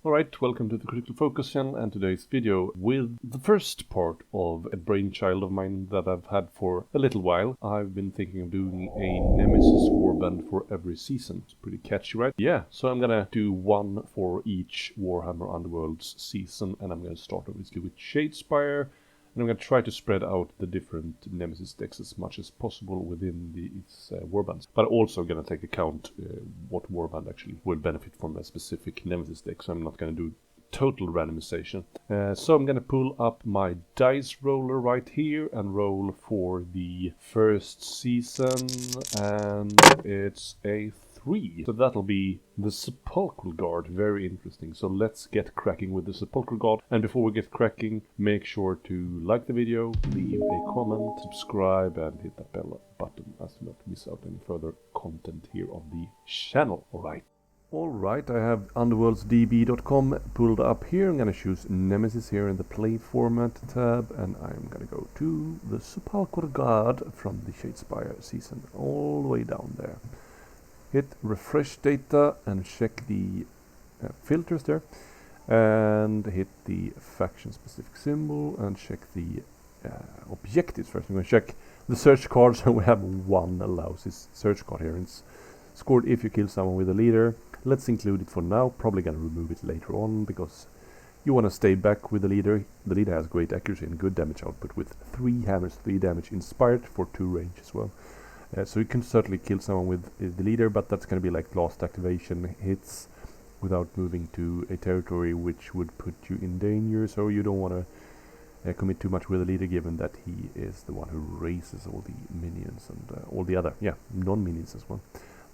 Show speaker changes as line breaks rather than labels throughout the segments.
Alright, welcome to the Critical Focus channel and today's video with the first part of a brainchild of mine that I've had for a little while. I've been thinking of doing a nemesis warband for every season. It's pretty catchy, right? Yeah, so I'm gonna do one for each Warhammer Underworlds season, and I'm gonna start obviously with Shadespire. And I'm going to try to spread out the different Nemesis decks as much as possible within these warbands. But also going to take account what warband actually will benefit from a specific Nemesis deck. So I'm not going to do total randomization. So I'm going to pull up my dice roller right here and roll for the first season. And it's a 3. So that'll be the Sepulchral Guard. Very interesting. So let's get cracking with the Sepulchral Guard. And before we get cracking, make sure to like the video, leave a comment, subscribe, and hit that bell button as to not miss out any further content here on the channel. Alright, I have underworldsdb.com pulled up here. I'm going to choose Nemesis here in the Play Format tab, and I'm going to go to the Sepulchral Guard from the Shadespire season, all the way down there. Hit refresh data and check the filters there, and hit the faction specific symbol and check the objectives first. I'm going to check the search cards, and we have one lousy search card here. It's scored if you kill someone with a leader. Let's include it for now. Probably going to remove it later on because you want to stay back with the leader. The leader has great accuracy and good damage output with 3 hammers, 3 damage inspired for 2 range as well. So you can certainly kill someone with the leader, but that's going to be like last activation hits without moving to a territory which would put you in danger. So you don't want to commit too much with the leader, given that he is the one who raises all the minions and all the other, non-minions as well.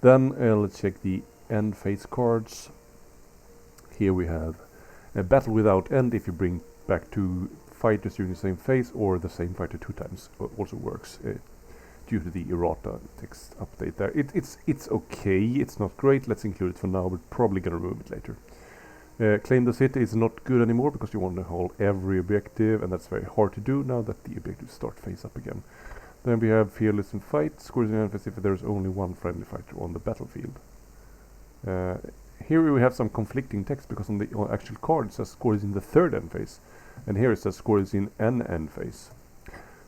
Then let's check the end phase cards. Here we have a battle without end. If you bring back 2 fighters during the same phase, or the same fighter 2 times, also works. Due to the errata text update there. It's okay, it's not great, let's include it for now, but probably gonna remove it later. Claim the city is not good anymore because you want to hold every objective, and that's very hard to do now that the objectives start phase up again. Then we have Fearless in Fight, scores in emphasis if there is only 1 friendly fighter on the battlefield. Here we have some conflicting text because on the actual card it says scores in the 3rd end phase, and here it says scores in an end phase.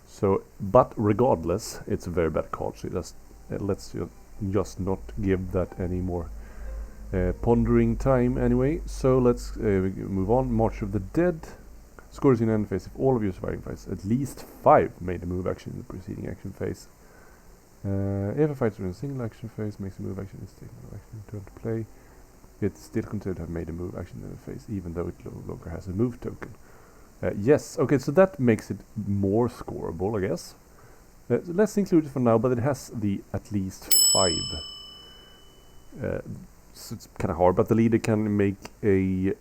So, but regardless, it's a very bad card, so let's just not give that any more pondering time anyway. So let's move on. March of the Dead. Scores in end phase if all of your surviving fights, at least 5, made a move action in the preceding action phase. If a fighter in a single action phase makes a move action, it's taken no action, turn to play. It's still considered to have made a move action in the phase, even though it no longer has a move token. Yes, okay, so that makes it more scoreable, I guess. Let's include it for now, but it has the at least 5. So it's kind of hard, but the leader can make a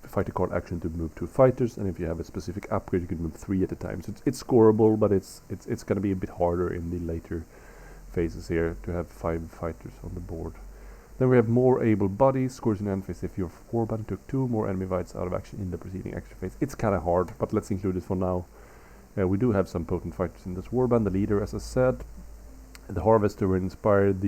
fighter card action to move 2 fighters, and if you have a specific upgrade, you can move 3 at a time. So it's scoreable, but it's going to be a bit harder in the later phases here to have 5 fighters on the board. Then we have more able bodies, scores in end phase if your warband took 2 more enemy fights out of action in the preceding action phase. It's kind of hard, but let's include it for now. We do have some potent fighters in this warband. The leader, as I said, the harvester were inspired,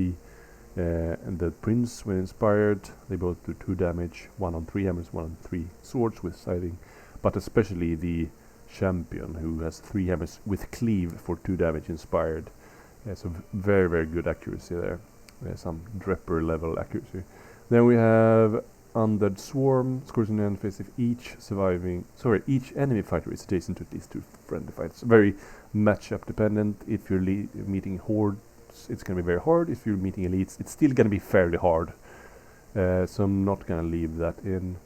and the prince were inspired. They both do 2 damage, 1 on 3 hammers, 1 on 3 swords with siding, but especially the champion, who has 3 hammers with cleave for 2 damage inspired. So very, very good accuracy there. Some Drepper level accuracy. Then we have Undead Swarm, scores in the end phase if each enemy fighter is adjacent to at least 2 friendly fighters. Very matchup dependent. If you're meeting hordes, it's going to be very hard. If you're meeting elites, it's still going to be fairly hard. So I'm not going to leave that in.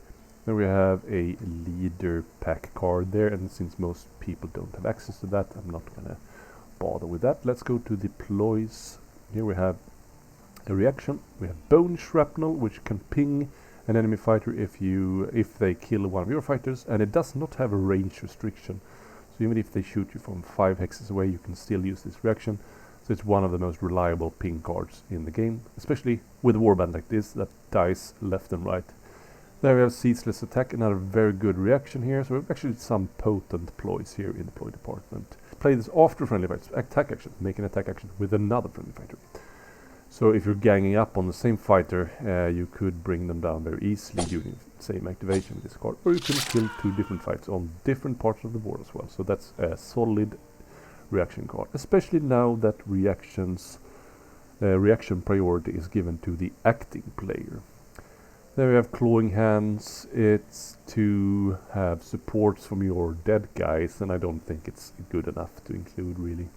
Then we have a leader pack card there, and since most people don't have access to that, I'm not going to bother with that. Let's go to deploys. Here we have a reaction. We have Bone Shrapnel, which can ping an enemy fighter if they kill one of your fighters, and it does not have a range restriction. So even if they shoot you from 5 hexes away, you can still use this reaction. So it's one of the most reliable ping cards in the game, especially with a warband like this that dies left and right. There we have Ceaseless Attack, another very good reaction here. So we have actually some potent ploys here in the ploy department. Play this after friendly fights, attack action, make an attack action with another friendly fighter. So if you're ganging up on the same fighter, you could bring them down very easily during the same activation with this card. Or you can kill 2 different fights on different parts of the board as well. So that's a solid reaction card. Especially now that reaction priority is given to the acting player. There we have Clawing Hands. It's to have supports from your dead guys, and I don't think it's good enough to include really.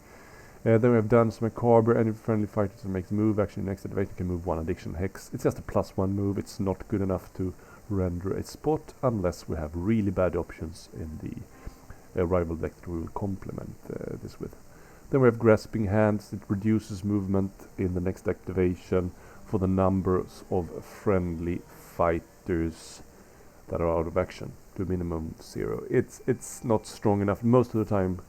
Then we have Dungeons Macabre. Any friendly fighter that makes a move action next activation can move 1 additional hex. It's just a +1 move. It's not good enough to render a spot unless we have really bad options in the rival deck that we will complement this with. Then we have Grasping Hands. It reduces movement in the next activation for the numbers of friendly fighters that are out of action to a minimum of 0. It's not strong enough. Most of the time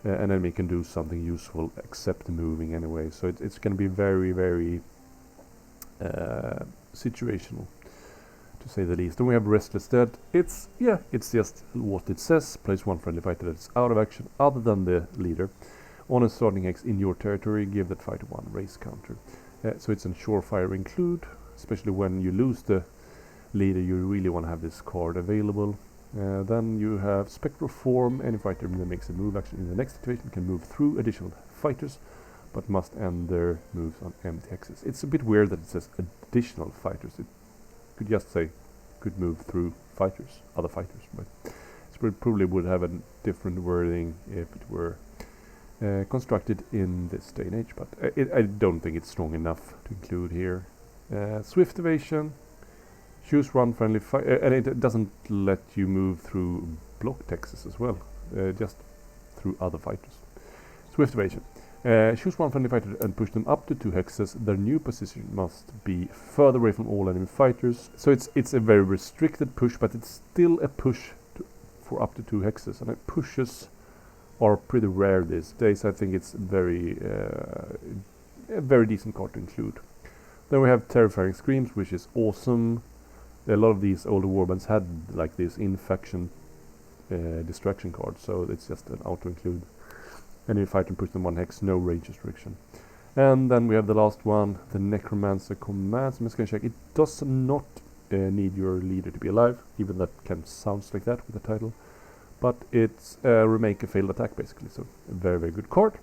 an enemy can do something useful except moving anyway, so it's going to be very, very situational, to say the least. Then we have Restless Dead. It's just what it says. Place 1 friendly fighter that's out of action other than the leader on a starting hex in your territory. Give that fighter 1 race counter. So it's a surefire include, especially when you lose the leader. You really want to have this card available. Then you have Spectral Form. Any fighter that makes a move action in the next activation can move through additional fighters, but must end their moves on empty hexes. It's a bit weird that it says additional fighters. It could just say could move through fighters, other fighters, but it probably would have a different wording if it were constructed in this day and age, but I don't think it's strong enough to include here. Swift Evasion. Choose 1 friendly fighter, and it doesn't let you move through block texts as well, just through other fighters. Swift Evasion. Choose 1 friendly fighter and push them up to 2 hexes. Their new position must be further away from all enemy fighters. So it's a very restricted push, but it's still a push for up to 2 hexes, and pushes are pretty rare these days. I think it's a very decent card to include. Then we have Terrifying Screams, which is awesome. A lot of these older warbands had like this in-faction distraction card, so it's just an auto-include. Any fighter push them 1 hex, no range restriction. And then we have the last one, the Necromancer Commands. I'm just going to check. It does not need your leader to be alive, even that kind of sounds like that with the title. But it's remake a failed attack, basically, so a very, very good card.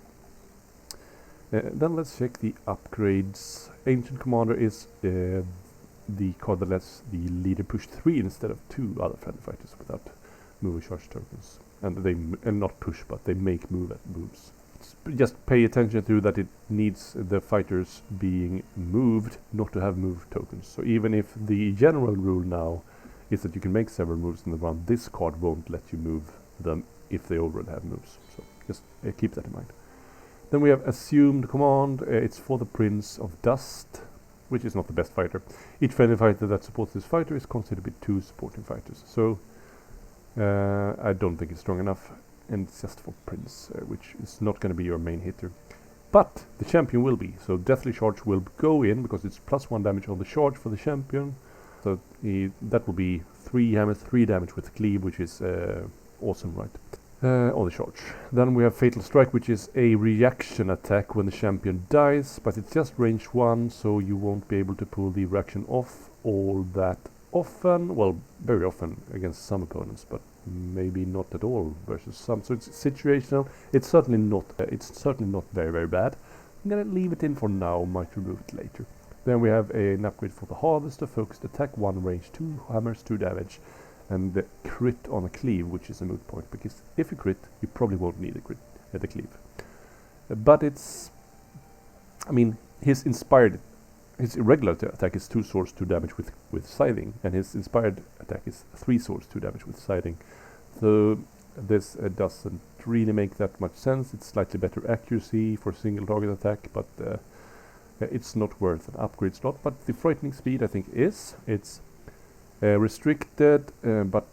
Then let's check the upgrades. Ancient Commander is the card that lets the leader push 3 instead of 2 other friendly fighters without move or charge tokens. And they not push, but they make moves. Just pay attention to that it needs the fighters being moved, not to have move tokens. So even if the general rule now is that you can make several moves in the round, this card won't let you move them if they already have moves. So just keep that in mind. Then we have Assumed Command. It's for the Prince of Dust, which is not the best fighter. Each friendly fighter that supports this fighter is considered to be 2 supporting fighters. So I don't think it's strong enough, and it's just for Prince, which is not going to be your main hitter. But the champion will be, so Deathly Charge will go in because it's +1 damage on the charge for the champion. So that will be 3 damage with cleave, which is awesome, right? On the charge. Then we have Fatal Strike, which is a reaction attack when the champion dies, but it's just range 1, so you won't be able to pull the reaction off all that often. Well, very often against some opponents, but maybe not at all versus some. So it's situational. It's certainly not very, very bad. I'm gonna leave it in for now. Might remove it later. Then we have an upgrade for the Harvester. Focused attack, 1 range 2 hammers, 2 damage. And the crit on a cleave, which is a moot point, because if you crit, you probably won't need a crit at the cleave. But it's, I mean, his irregular attack is 2 swords, 2 damage with scything, and his inspired attack is 3 swords, 2 damage with scything. So this doesn't really make that much sense. It's slightly better accuracy for single target attack, but it's not worth an upgrade slot. But the frightening speed, I think, it's restricted, but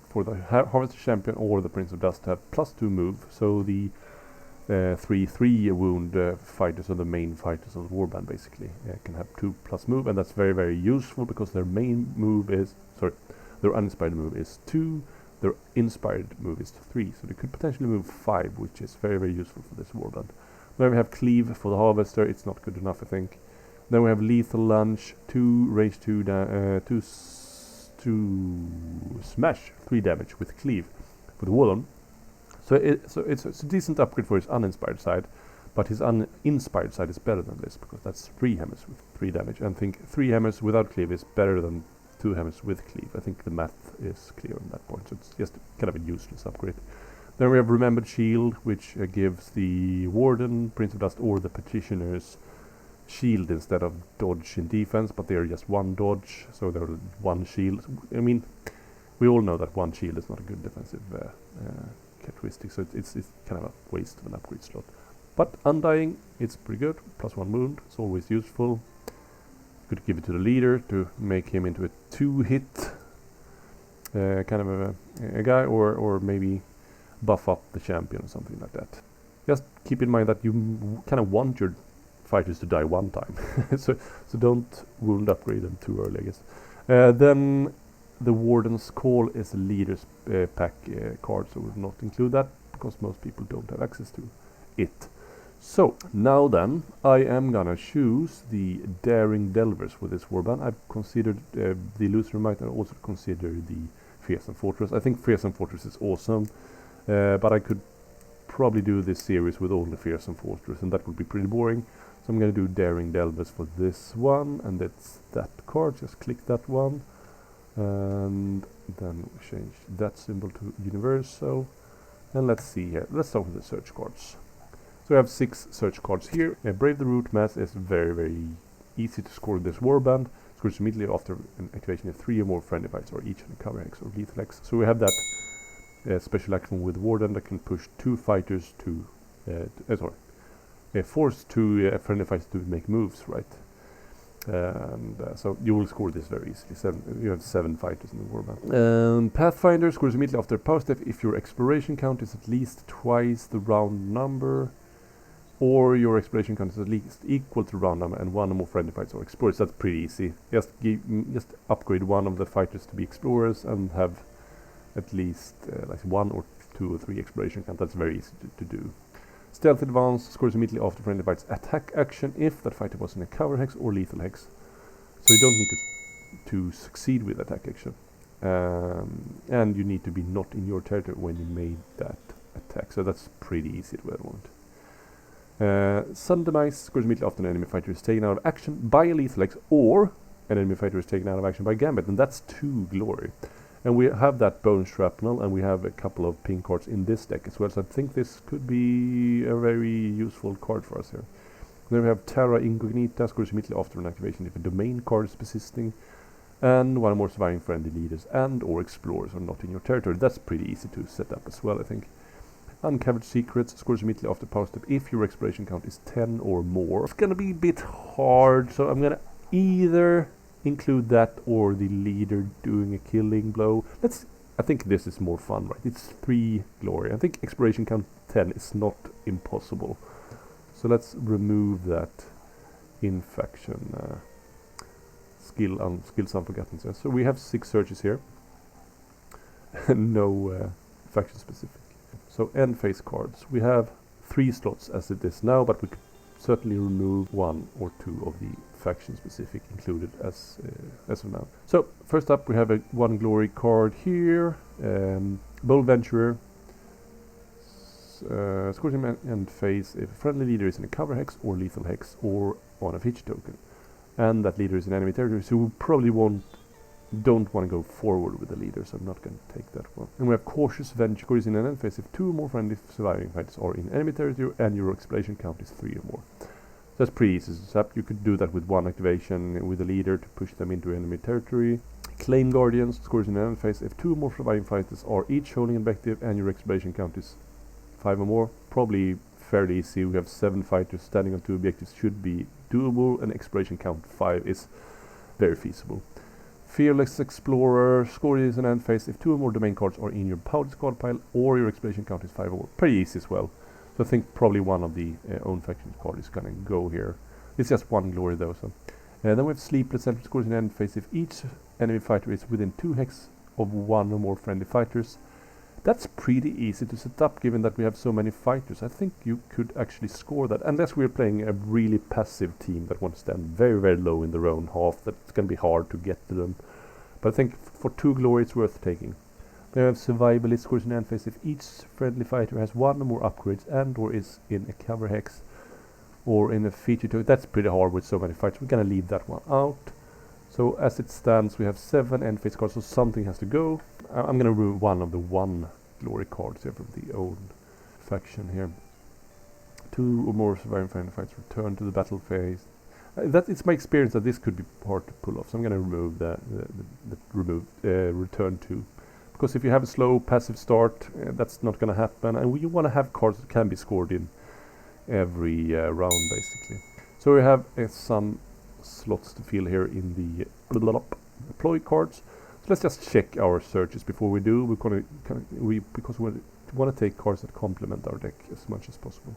for the Harvester Champion or the Prince of Dust to have +2 move, so the 3/3 wound fighters are the main fighters of the warband, basically can have 2+ move, and that's very, very useful because their main move is, their uninspired move is 2, their inspired move is 3, so they could potentially move 5, which is very, very useful for this warband. Then we have Cleave for the Harvester. It's not good enough, I think. Then we have Lethal Lunge, 2 range 2 to smash 3 damage with Cleave for the Warlord. So it's a decent upgrade for his uninspired side, but his uninspired side is better than this, because that's 3 hammers with 3 damage. And I think 3 hammers without Cleave is better than 2 hammers with Cleave. I think the math is clear on that point, so it's just kind of a useless upgrade. Then we have Remembered Shield, which gives the Warden, Prince of Dust, or the Petitioners shield instead of dodge in defense, but they are just 1 dodge, so they're 1 shield. I mean, we all know that 1 shield is not a good defensive characteristic, so it's kind of a waste of an upgrade slot. But Undying, it's pretty good, +1 wound, it's always useful. You could give it to the leader to make him into a 2-hit kind of a guy, or maybe buff up the champion or something like that. Just keep in mind that you kind of want your fighters to die 1 time, so don't wound upgrade them too early, I guess. Then the Warden's Call is a leader's pack card, so we'll not include that because most people don't have access to it. So now then, I am gonna choose the Daring Delvers for this warband. I've considered the Illusory Might, and also consider the Fearsome Fortress. I think Fearsome Fortress is awesome, but I could probably do this series with only Fearsome Fortress, and that would be pretty boring. So I'm gonna do Daring Delvers for this one, and that's that card. Just click that one, and then change that symbol to Universal. And let's see here. Let's start with the search cards. So we have 6 search cards here. Brave the Root Mass is very, very easy to score this warband. Scores immediately after an activation of 3 or more friendly fights, or each in a cover hex or lethal hex. So we have that special action with Warden that can push 2 fighters to force 2 friendly fights to make moves, right? And so you will score this very easily. You have 7 fighters in the warband. Pathfinder scores immediately after power step if your exploration count is at least twice the round number, or your exploration count is at least equal to the round number, and 1 or more friendly fights or explorers. That's pretty easy. Just upgrade 1 of the fighters to be explorers and have at least like 1 or 2 or 3 exploration count. That's very easy to do. Stealth Advance scores immediately after friendly fight's attack action if that fighter was in a cover hex or lethal hex. So you don't need to succeed with attack action. And you need to be not in your territory when you made that attack. So that's pretty easy to avoid. Sudden Demise scores immediately after an enemy fighter is taken out of action by a lethal hex, or an enemy fighter is taken out of action by Gambit, and that's 2 glory. And we have that Bone Shrapnel, and we have a couple of pink cards in this deck as well, so I think this could be a very useful card for us here. Then we have Terra Incognita, scores immediately after an activation if a domain card is persisting, and 1 or more surviving friendly leaders and or explorers are not in your territory. That's pretty easy to set up as well, I think. Uncovered Secrets scores immediately after power step if your exploration count is 10 or more. It's gonna be a bit hard, so I'm gonna either include that or the leader doing a killing blow. I think this is more fun, right? It's 3 glory. I think exploration count 10 is not impossible. So let's remove that infection skills unforgotten. So we have 6 searches here. No faction specific. So end phase cards. We have 3 slots as it is now, but we could certainly remove 1 or 2 of the faction specific included as of now. So first up we have a 1 glory card here. Bold Venturer scores in end phase if a friendly leader is in a cover hex or lethal hex or on a feature token, and that leader is in enemy territory, so we probably don't want to go forward with the leader, so I'm not going to take that one. And we have Cautious Venture scores in an end phase if 2 or more friendly surviving fighters are in enemy territory and your exploration count is 3 or more. That's pretty easy to set up. You could do that with 1 activation with the leader to push them into enemy territory. Claim Guardians scores in an end phase if 2 or more surviving fighters are each holding an objective and your exploration count is 5 or more. Probably fairly easy. We have 7 fighters standing on 2 objectives, should be doable, and exploration count 5 is very feasible. Fearless Explorer scores in an end phase if 2 or more domain cards are in your power discard pile or your exploration count is 5 or more. Pretty easy as well. So I think probably one of the own faction card is gonna go here. It's just 1 glory though. So then we have Sleepless Self scores in end phase if each enemy fighter is within 2 hex of 1 or more friendly fighters. That's pretty easy to set up given that we have so many fighters. I think you could actually score that, unless we're playing a really passive team that wants to stand very, very low in their own half. That's going to be hard to get to them. But I think for 2 glory it's worth taking. We have survivalist scores in end phase if each friendly fighter has 1 or more upgrades and or is in a cover hex or in a feature token. That's pretty hard with so many fighters. We're going to leave that one out. So as it stands, we have 7 end phase cards, so something has to go. I'm going to remove one of the 1 glory cards here from the old faction here. 2 or more surviving friendly fighters return to the battle phase. That it's my experience that this could be hard to pull off, so I'm going to remove the return to. Because if you have a slow passive start, that's not going to happen, and you want to have cards that can be scored in every round, basically. So we have some slots to fill here in the deploy cards. So let's just check our searches before we do. Because we want to take cards that complement our deck as much as possible.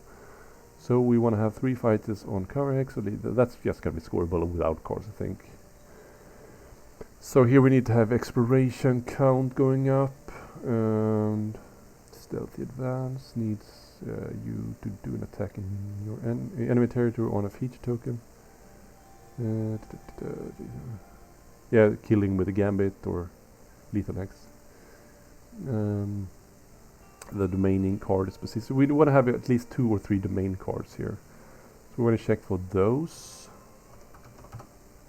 So we want to have 3 fighters on cover hex. So that's just going to be scoreable without cards, I think. So here we need to have exploration count going up, and stealthy advance needs you to do an attack in your enemy territory on a feature token. Yeah, killing with a gambit or lethal hex. The domaining card is specific. So we want to have at least 2 or 3 domain cards here. So we want to check for those.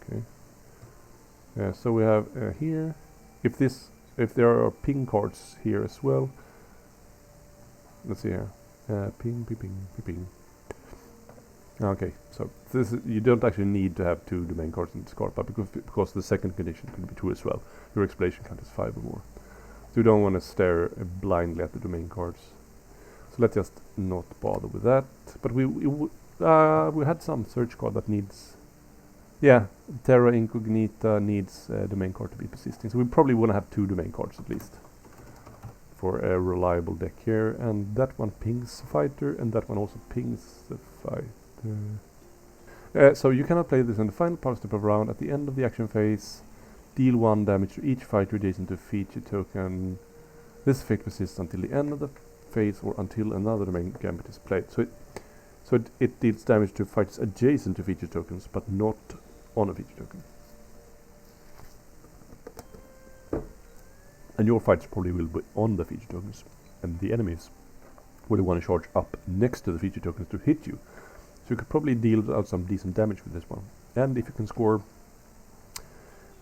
Okay. So we have here, if there are ping cards here as well. Let's see here, ping. Okay, so this is, you don't actually need to have 2 domain cards in this card, but because the second condition can be true as well. Your exploration count is 5 or more. So you don't want to stare blindly at the domain cards. So let's just not bother with that. But we had some search card that needs. Yeah, Terra Incognita needs a domain card to be persisting, so we probably want to have 2 domain cards at least for a reliable deck here. And that one pings fighter, and that one also pings the fighter. So you cannot play this in the final power step of round. At the end of the action phase, deal 1 damage to each fighter adjacent to a feature token. This effect persists until the end of the phase or until another domain gambit is played. So it deals damage to fighters adjacent to feature tokens, but not on a feature token. And your fighters probably will be on the feature tokens, and the enemies will want to charge up next to the feature tokens to hit you. So you could probably deal out some decent damage with this one. And if you can score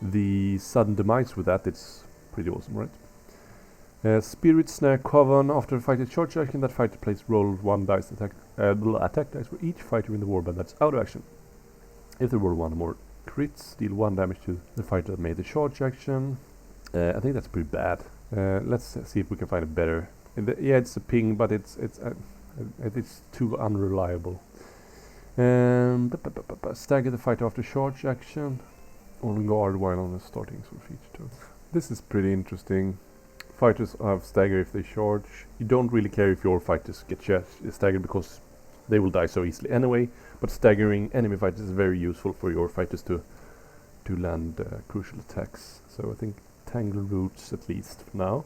the sudden demise with that, it's pretty awesome, right? Spirit Snare Coven. After a fighter charge action, that fighter plays roll 1 dice attack dice for each fighter in the warband that's out of action. If there were 1 or more crits, deal 1 damage to the fighter that made the charge action. I think that's pretty bad. Let's see if we can find a better. Yeah, it's a ping, but it's too unreliable. Stagger the fighter after charge action. On guard while on the starting sort of feature token. This is pretty interesting. Fighters have stagger if they charge. You don't really care if your fighters get staggered because they will die so easily anyway. But staggering enemy fighters is very useful for your fighters to land crucial attacks. So I think Tangle Roots at least for now.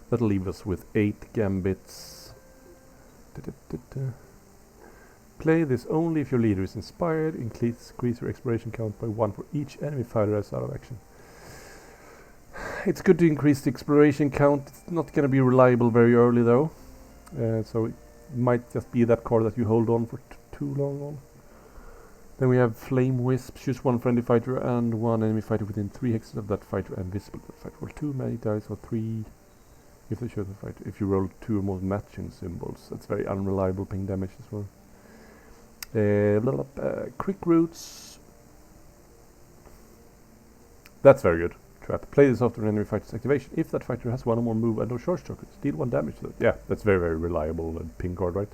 That'll leave us with 8 gambits. Play this only if your leader is inspired. Increase your exploration count by 1 for each enemy fighter that's out of action. It's good to increase the exploration count. It's not going to be reliable very early though. So it might just be that card that you hold on for too long on. Then we have Flame Wisp. Choose 1 friendly fighter and 1 enemy fighter within 3 hexes of that fighter and visible to that fighter. Roll 2 magic dice or 3 if they show the fighter. If you roll 2 or more matching symbols. That's very unreliable ping damage as well. Quick Roots. That's very good. Trap. Play this after an enemy fighter's activation. If that fighter has 1 or more move and no charge tokens, deal 1 damage to that. Yeah, that's very, very reliable ping card, right?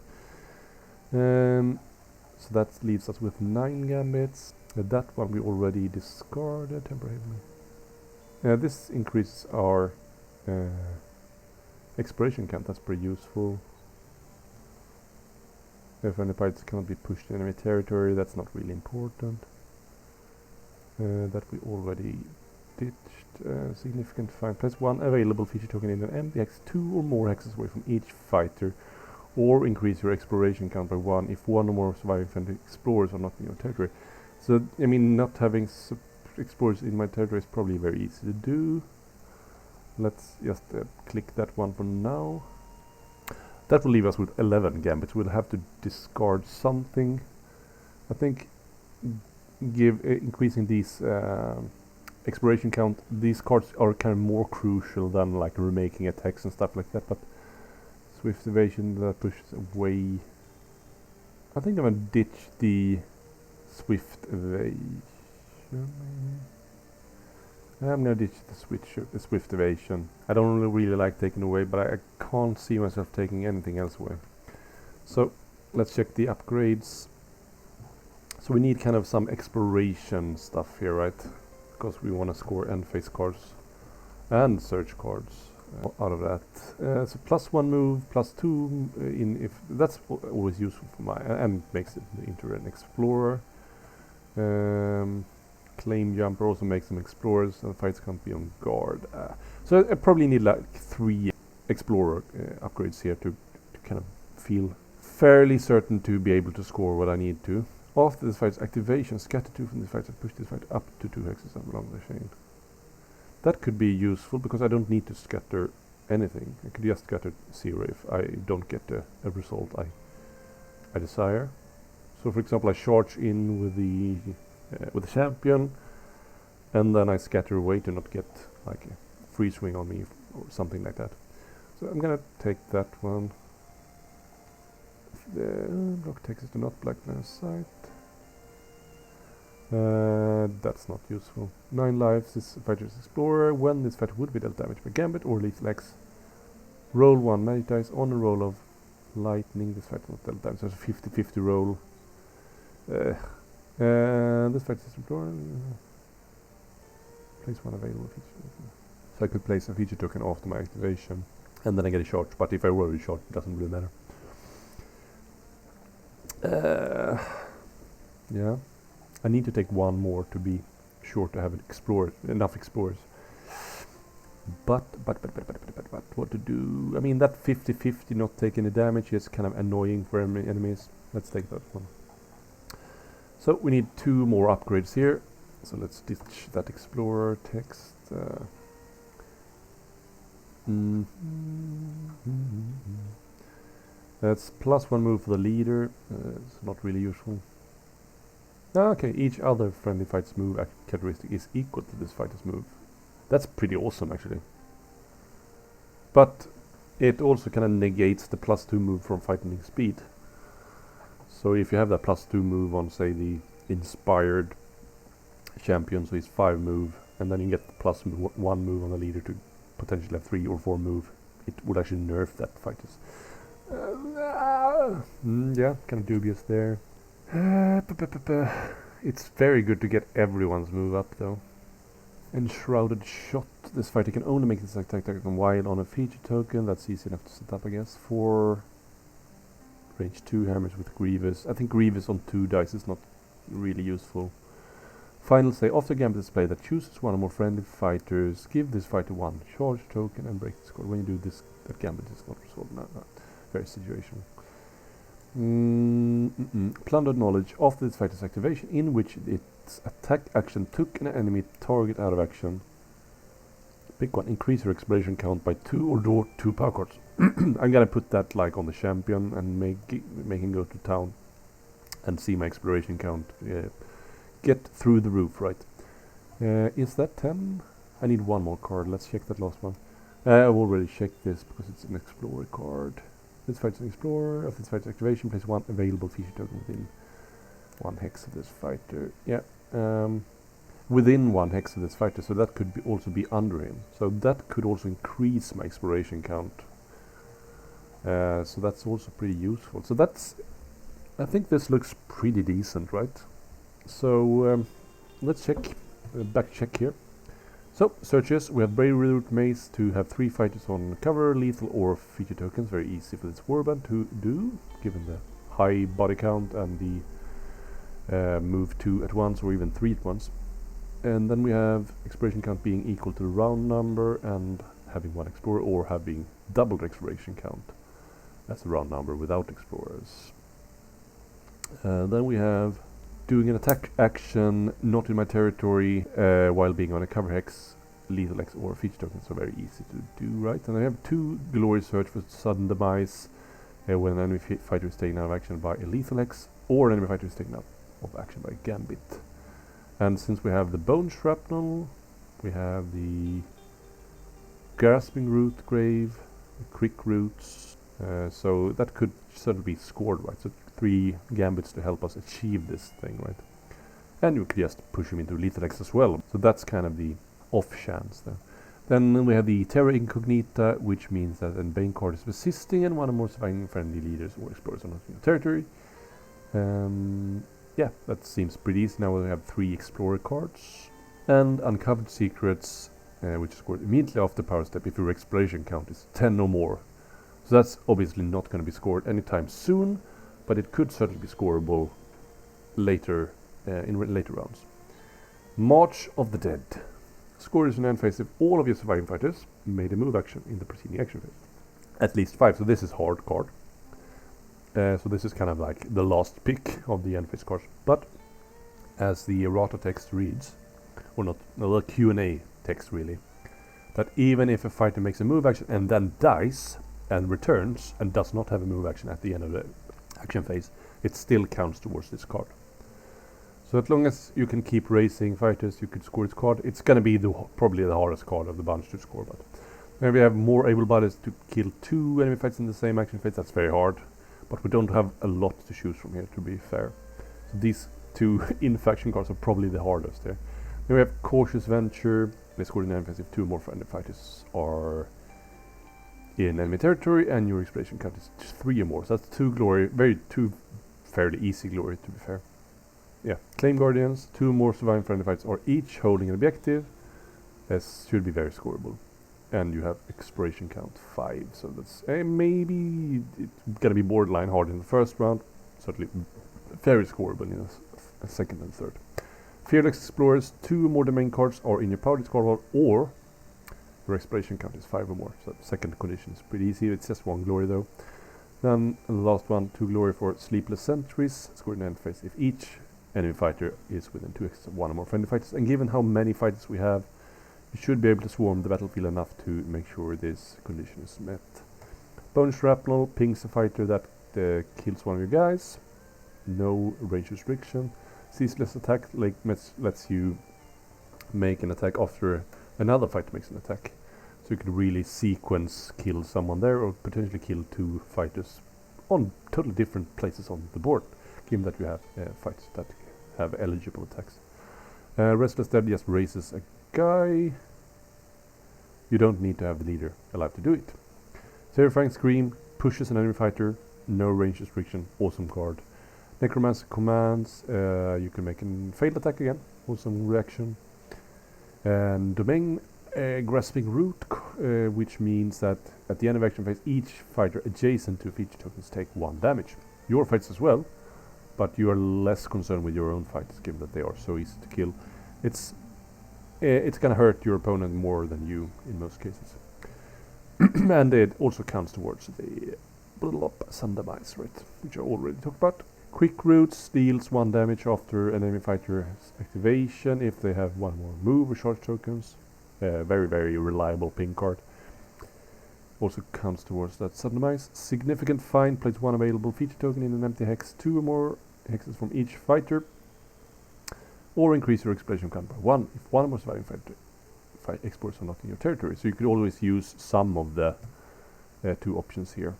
So that leaves us with 9 gambits. That one we already discarded temporarily. This increases our exploration count. That's pretty useful. If any fighters cannot be pushed to enemy territory, that's not really important. That we already ditched. Significant find. Place 1 available feature token in an empty hex 2 or more hexes away from each fighter, or increase your exploration count by 1 if one or more surviving friendly explorers are not in your territory. So, I mean, not having explorers in my territory is probably very easy to do. Let's just click that one for now. That will leave us with 11 gambits. We'll have to discard something. I think increasing these exploration count, these cards are kind of more crucial than like remaking attacks and stuff like that, but swift evasion, that pushes away. I think I'm gonna ditch the swift evasion. I'm gonna ditch the swift evasion. I don't really like taking away, but I can't see myself taking anything else away. So let's check the upgrades. So we need kind of some exploration stuff here, right? Because we want to score end phase cards and search cards out of that. So +1 move, +2 in if that's always useful for my and makes it into an explorer. Claim jumper also makes them explorers, and fights can't be on guard. So I probably need like 3 explorer upgrades here to kind of feel fairly certain to be able to score what I need to. After this fight's activation, scatter 2 from this fight and push this fight up to 2 hexes along the chain. That could be useful because I don't need to scatter anything. I could just scatter 0 if I don't get a result I desire. So for example, I charge in with the champion, and then I scatter away to not get like a free swing on me or something like that. So I'm gonna take that one. The block Texas do not black their sight. That's not useful. 9 lives. This fighter's explorer. When this fighter would be dealt damage by gambit or lethal X, roll 1 magic dice on a roll of lightning. This fighter not dealt damage. So it's a 50-50 roll. This fighter's explorer. Place 1 available feature. So I could place a feature token after my activation, and then I get a charge. But if I roll a charge, it doesn't really matter. Yeah, I need to take 1 more to be sure to have enough explorers. But what to do? I mean, that 50-50 not take any damage is kind of annoying for enemies. Let's take that one. So we need 2 more upgrades here. So let's ditch that explorer text. That's +1 move for the leader. It's not really useful. Okay, each other friendly fight's move characteristic is equal to this fighter's move. That's pretty awesome, actually. But it also kind of negates the +2 move from fighting speed. So if you have that +2 move on, say, the inspired champion, so he's 5 move, and then you get the +1 move on the leader to potentially have 3 or 4 move, it would actually nerf that fighter's. Yeah, kind of dubious there. It's very good to get everyone's move up, though. Enshrouded Shot. This fighter can only make this attack token while on a feature token. That's easy enough to set up, I guess. 4 range 2 hammers with Grievous. I think Grievous on 2 dice is not really useful. Final say, after gambit display that chooses 1 or more friendly fighters, give this fighter 1 charge token and break the score. When you do this, that gambit is not resolved. No. Very situational. Plundered Knowledge. After this fighter's activation, in which its attack action took an enemy target out of action, pick 1. Increase your exploration count by 2 or draw 2 power cards. I'm gonna put that like on the champion and make him go to town and see my exploration count get through the roof, right? Is that 10? I need 1 more card. Let's check that last one. I've already checked this because it's an explorer card. This fighter's an explorer. Of this fighter's activation, place 1 available feature token within 1 hex of this fighter. Yeah, within 1 hex of this fighter, so that could also be under him. So that could also increase my exploration count. So that's also pretty useful. So that's, I think this looks pretty decent, right? So let's check, back check here. So, searches, we have Bravery Root Mace to have 3 fighters on cover, lethal or feature tokens. Very easy for this warband to do, given the high body count and the move 2 at once or even 3 at once. And then we have exploration count being equal to the round number and having one explorer, or having double exploration count. That's a round number without explorers. Then we have doing an attack action not in my territory while being on a cover hex, lethal hex, or feature tokens are very easy to do, right? And I have 2 glory search for sudden demise when an enemy fighter is taken out of action by a lethal hex, or an enemy fighter is taken out of action by a gambit. And since we have the bone shrapnel, we have the grasping root grave, the crick roots, so that could certainly be scored, right? So 3 gambits to help us achieve this thing, right? And you could just push him into lethal X as well. So that's kind of the off chance there. Then we have the Terra Incognita, which means that a Bane card is persisting and one or more surviving friendly leaders or explorers are not in your territory. Yeah, that seems pretty easy. Now we have 3 Explorer cards. And Uncovered Secrets, which is scored immediately after power step if your exploration count is 10 or more. So that's obviously not going to be scored anytime soon, but it could certainly be scoreable later in later rounds. March of the Dead. Score is an end phase if all of your surviving fighters made a move action in the preceding action phase. At least 5, so this is hard card. So this is kind of like the last pick of the end phase cards. But as the errata text reads, or not, the Q&A text really, that even if a fighter makes a move action and then dies and returns and does not have a move action at the end of the action phase, it still counts towards this card. So as long as you can keep raising fighters, you could score this card. It's going to be probably the hardest card of the bunch to score, but then we have more able bodies to kill 2 enemy fights in the same action phase. That's very hard, but we don't have a lot to choose from here, to be fair. So these 2 in-faction cards are probably the hardest here. Then we have Cautious Venture. They score in enemy phase if 2 more friendly fighters are in enemy territory and your exploration count is 3 or more. So that's 2 glory, 2 fairly easy glory, to be fair. Yeah, Claim Guardians, 2 more surviving friendly fights are each holding an objective. This should be very scoreable. And you have exploration count 5, so that's maybe it's gonna be borderline hard in the first round. Certainly very scoreable in a second and third. Fearless Explorers, 2 more domain cards are in your power discard wall, or your exploration count is 5 or more. So second condition is pretty easy. It's just 1 glory though. Then the last one, 2 glory for Sleepless Sentries, scored in end phase if each enemy fighter is within 2x of 1 or more friendly fighters. And given how many fighters we have, you should be able to swarm the battlefield enough to make sure this condition is met. Bone Shrapnel pings a fighter that kills one of your guys. No range restriction. Ceaseless Attack lets you make an attack after another fighter makes an attack. So you could really sequence kill someone there, or potentially kill 2 fighters on totally different places on the board, given that you have fights that have eligible attacks. Restless Dead just raises a guy. You don't need to have the leader alive to do it. Terrifying Scream pushes an enemy fighter, no range restriction, awesome card. Necromancer Commands, you can make a failed attack again, awesome reaction. And Domain Grasping Root, which means that at the end of action phase, each fighter adjacent to feature tokens take 1 damage. Your fights as well, but you are less concerned with your own fights, given that they are so easy to kill. It's gonna hurt your opponent more than you in most cases. And it also counts towards the Blood Up Randomize, right, which I already talked about. Quick Roots deals 1 damage after an enemy fighter's activation if they have 1 more move or charge tokens. Very, very reliable ping card. Also counts towards that Randomize. Significant Find plays 1 available feature token in an empty hex, 2 or more hexes from each fighter. Or increase your exploration count by 1 if 1 or more surviving explorers are not in your territory. So you could always use some of the 2 options here.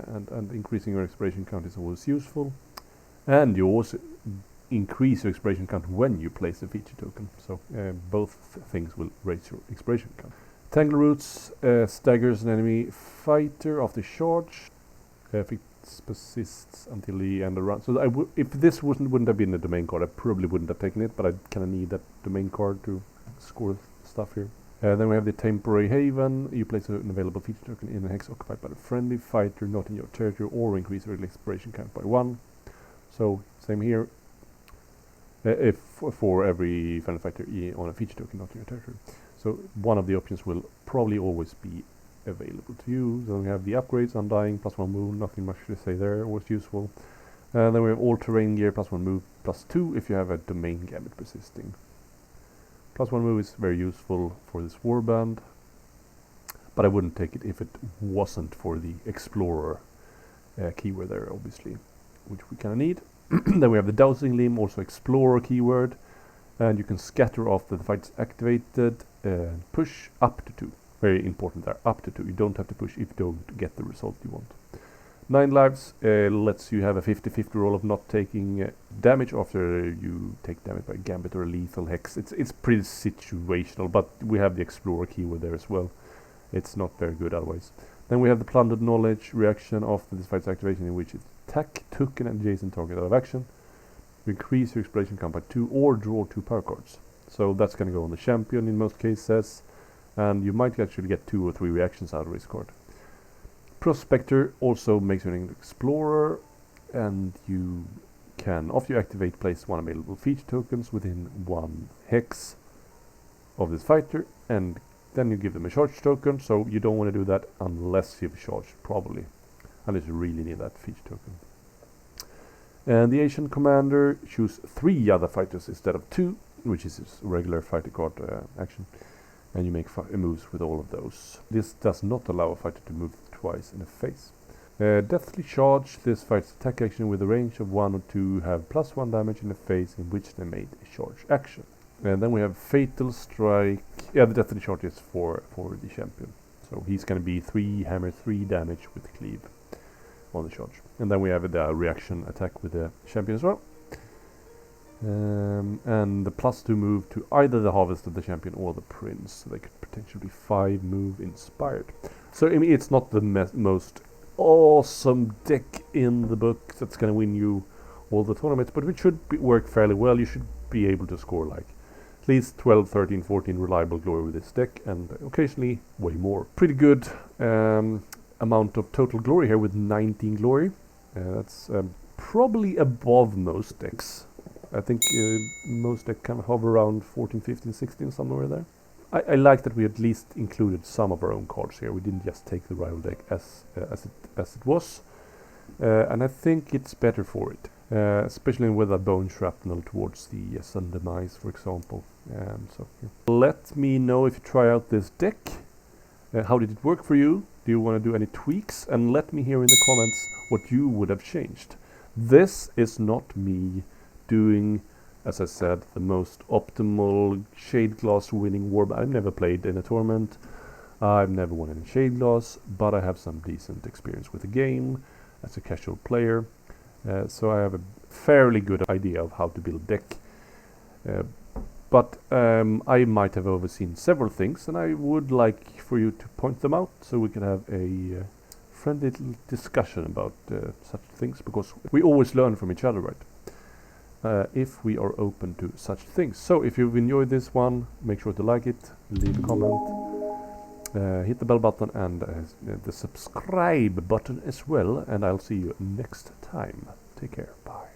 And increasing your exploration count is always useful. And you also increase your exploration count when you place a feature token. So both things will raise your exploration count. Tangle Roots staggers an enemy fighter after charge. If it persists until the end of the round. So if this wouldn't have been a domain card, I probably wouldn't have taken it, but I kind of need that domain card to score stuff here. Then we have the Temporary Haven. You place an available feature token in a hex occupied by a friendly fighter not in your territory, or increase your exploration count by 1. So same here. if for every friendly fighter on a feature token not in your territory. So one of the options will probably always be available to you. Then we have the upgrades, Undying, +1 move, nothing much to say there, always useful. Then we have all-terrain gear, +1 move, +2 if you have a domain gambit persisting. +1 move is very useful for this warband, but I wouldn't take it if it wasn't for the explorer keyword there, obviously, which we kind of need. Then we have the dowsing limb, also explorer keyword, and you can scatter after the fight's activated, push up to 2. Very important there, up to 2. You don't have to push if you don't get the result you want. 9 lives lets you have a 50-50 roll of not taking damage after you take damage by gambit or a lethal hex. It's pretty situational, but we have the explorer keyword there as well. It's not very good otherwise. Then we have the plundered knowledge reaction after this fight's activation, in which it attack token and adjacent target out of action. Increase your exploration count by 2 or draw 2 power cards. So that's going to go on the champion in most cases, and you might actually get 2 or 3 reactions out of this card. Prospector also makes you an explorer, and you can, after you activate, place 1 available feature tokens within 1 hex of this fighter, and then you give them a charge token. So you don't want to do that unless you've charged, probably, unless you really need that feature token. And the Asian commander choose 3 other fighters instead of 2, which is his regular fighter card action, and you make moves with all of those. This does not allow a fighter to move twice in a phase. Deathly Charge, this fight's attack action with a range of 1 or 2 have +1 damage in a phase in which they made a charge action. And then we have Fatal Strike. Yeah, the Deathly Charge is for the champion. So he's going to be 3 hammer, 3 damage with cleave on the charge. And then we have the reaction attack with the champion as well. And the +2 move to either the Harvest of the Champion or the Prince. So they could potentially be 5 move inspired. So I mean, it's not the most awesome deck in the book that's going to win you all the tournaments, but it should work fairly well. You should be able to score like at least 12, 13, 14 reliable glory with this deck, and occasionally way more. Pretty good amount of total glory here with 19 glory. That's probably above most decks. I think most decks kind of hover around 14, 15, 16, somewhere there. I like that we at least included some of our own cards here. We didn't just take the rival deck as it was, and I think it's better for it, especially with a bone shrapnel towards the randomize, for example. So yeah. Let me know if you try out this deck. How did it work for you? Do you want to do any tweaks? And let me hear in the comments what you would have changed. This is not me doing, as I said, the most optimal Shade Glass winning warband. I've never played in a tournament. I've never won any Shade Glass, but I have some decent experience with the game as a casual player. So I have a fairly good idea of how to build deck. But I might have overseen several things, and I would like for you to point them out so we can have a friendly little discussion about such things, because we always learn from each other, right? If we are open to such things. So if you've enjoyed this one, make sure to like it, leave a comment, hit the bell button and the subscribe button as well, and I'll see you next time. Take care, bye.